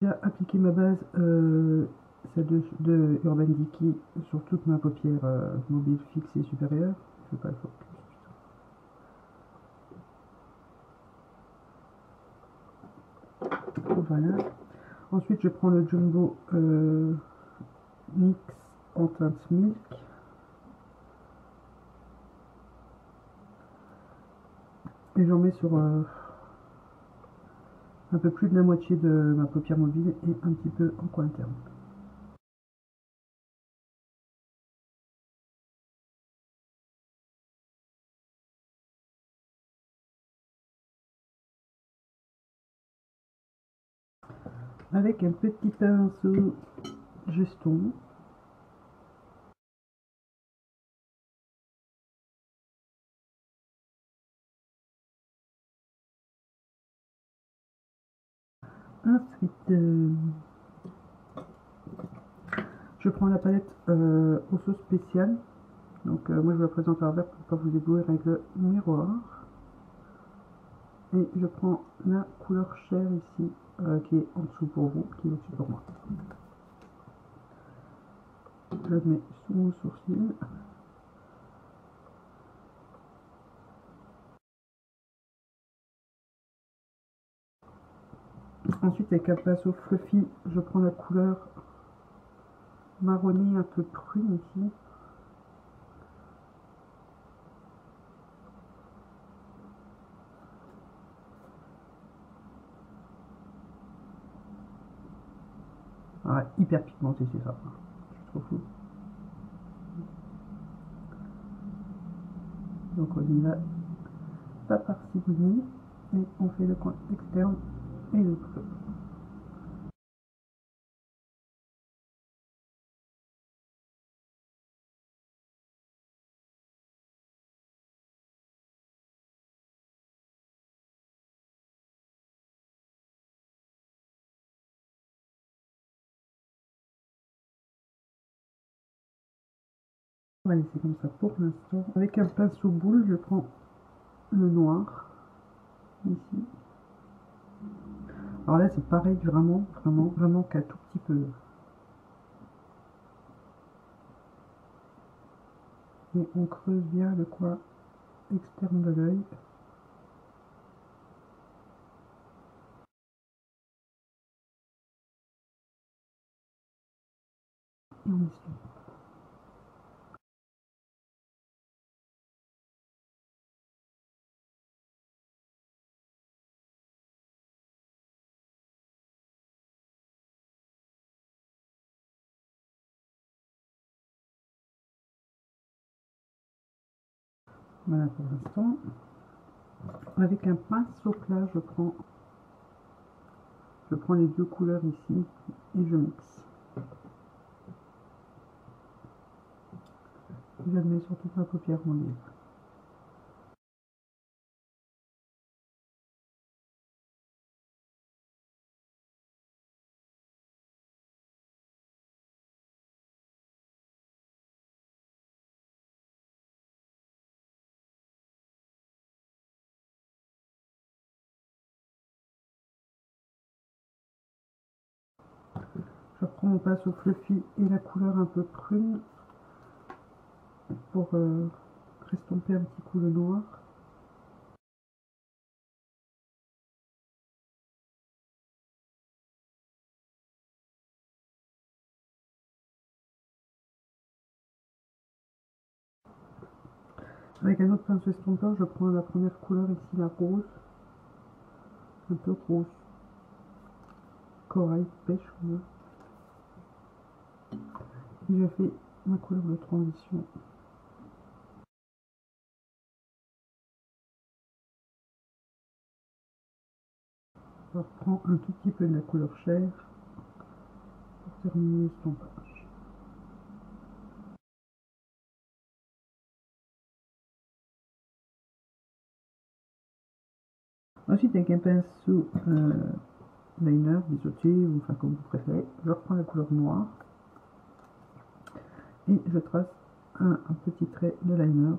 J'ai appliqué ma base, celle de Urban Decay sur toute ma paupière mobile fixe et supérieure. Je fais pas le focus. Voilà. Ensuite, je prends le Jumbo NYX en teinte milk. Et j'en mets sur un peu plus de la moitié de ma paupière mobile et un petit peu en coin interne. Avec un petit pinceau geston, ensuite je prends la palette au sauce spécial. Donc moi je la présente à vert pour pas vous éblouir avec le miroir. Et je prends la couleur chair ici, qui est en dessous pour vous, qui est au-dessus pour moi. Je le mets sous mon sourcil. Ensuite, avec un pinceau fluffy, je prends la couleur marronnie un peu prune ici. Ah, hyper pigmenté, c'est ça. Je suis trop fou. Donc on y va pas parcimonie et on fait le coin externe et le creux. On va laisser comme ça pour l'instant. Avec un pinceau boule, je prends le noir ici. Alors là, c'est pareil, vraiment qu'un tout petit peu. Et on creuse bien le coin externe de l'œil. Et on estompe. Voilà pour l'instant. Avec un pinceau plat, je prends les deux couleurs ici et je mixe. Je le mets sur toute ma paupière mobile. Je reprends mon pinceau fluffy et la couleur un peu prune pour restomper un petit coup le noir. Avec un autre pinceau estompeur, je prends la première couleur ici, la rose, un peu rose, corail, pêche. Voilà. Et je fais ma couleur de transition. Je reprends un tout petit peu de la couleur chair pour terminer l'estompage. Ensuite, avec un pinceau liner, biseauté, ou enfin comme vous préférez, je reprends la couleur noire et je trace un petit trait de liner.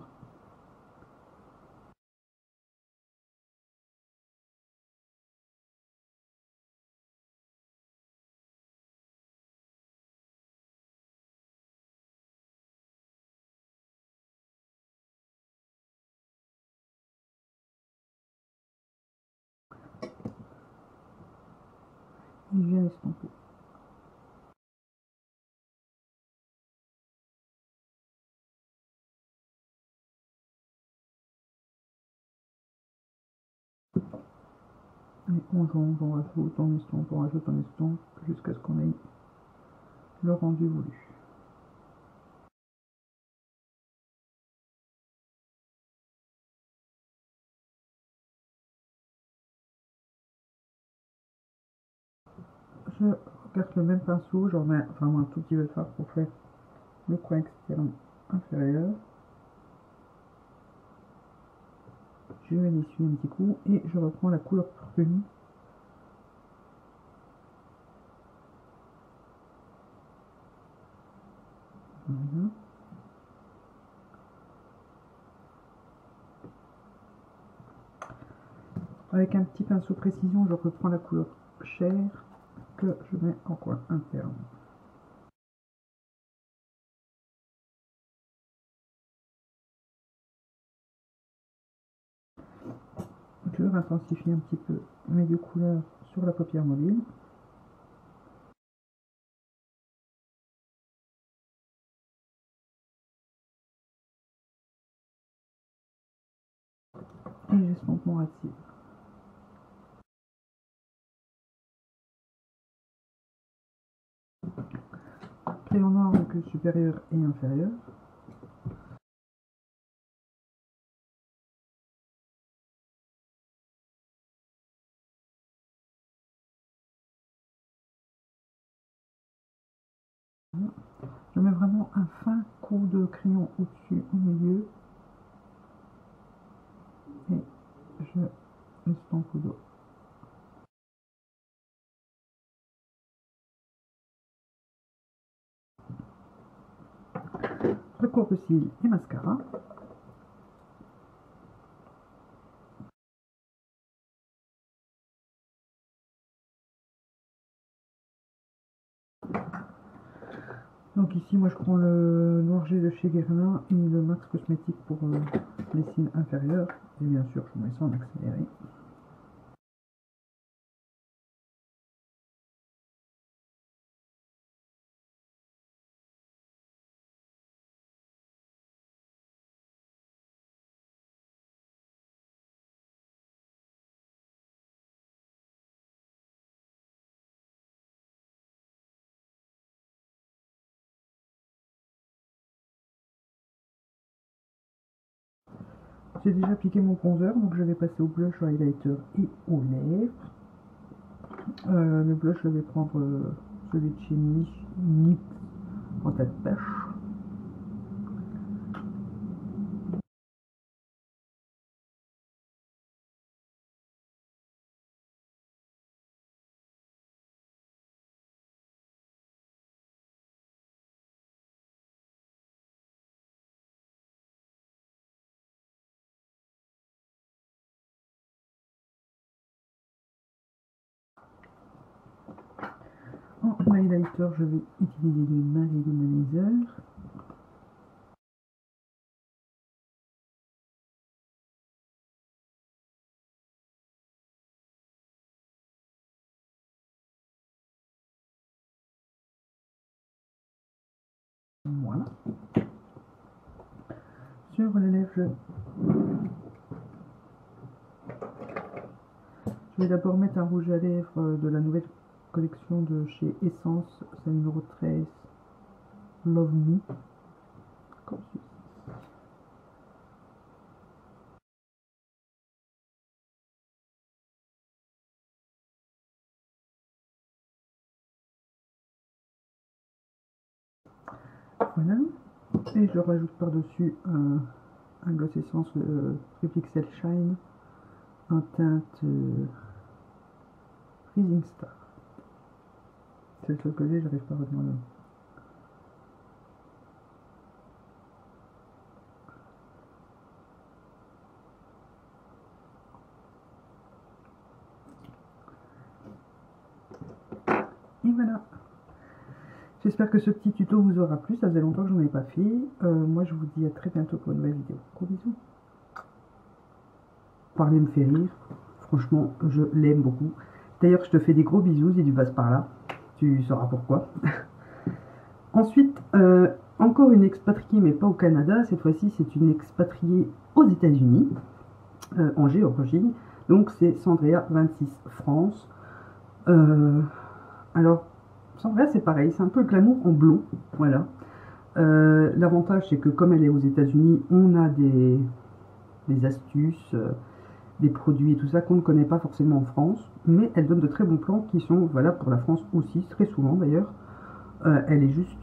il vient estomper. Et on jonge, on rajoute, on estompe, on rajoute, on estompe, jusqu'à ce qu'on ait le rendu voulu. Je regarde le même pinceau, j'en mets vraiment un tout petit peu de fard pour faire le coin externe inférieur. Je l'essuie un petit coup et je reprends la couleur prune. Voilà. Avec un petit pinceau précision, je reprends la couleur chair que je mets en coin interne. Je intensifie un petit peu mes deux couleurs sur la paupière mobile. Et j'estompe mon rat-de-cils. Crayon noir donc supérieur et inférieur. Je mets vraiment un fin coup de crayon au-dessus, au milieu. Et je estompe au dos. Recourbe cils et mascara. Donc ici, moi je prends le noir G de chez Guerlain et le Max Cosmétique pour les cils inférieurs. Et bien sûr, je mets ça en accéléré. J'ai déjà appliqué mon bronzer, donc je vais passer au blush, au highlighter et aux lèvres. Le blush, je vais prendre celui de chez NYX en tas de pêche. En highlighter, je vais utiliser du Marie Luminizer. Voilà. Sur les lèvres, je vais d'abord mettre un rouge à lèvres de la nouvelle collection de chez Essence, c'est le numéro 13, Love Me. Comme ceci. Voilà. Et je rajoute par-dessus un gloss essence Pixel Shine en teinte Freezing Star. C'est le seul que j'ai, j'arrive pas à retenir le nom. Et voilà. J'espère que ce petit tuto vous aura plu, ça faisait longtemps que j'en avais pas fait. Moi je vous dis à très bientôt pour une nouvelle vidéo. Gros bisous. Parler me fait rire, franchement je l'aime beaucoup. D'ailleurs, je te fais des gros bisous si tu passes par là. Tu sauras pourquoi. Ensuite, encore une expatriée, mais pas au Canada. Cette fois-ci, c'est une expatriée aux États-Unis, en Géorgie. Donc, c'est Sandrea 26 France. Alors, Sandrea, c'est pareil, c'est un peu le glamour en blond. Voilà. L'avantage, c'est que comme elle est aux États-Unis, on a des astuces, des produits et tout ça qu'on ne connaît pas forcément en France, mais elle donne de très bons plans qui sont valables pour la France aussi, très souvent d'ailleurs. Elle est juste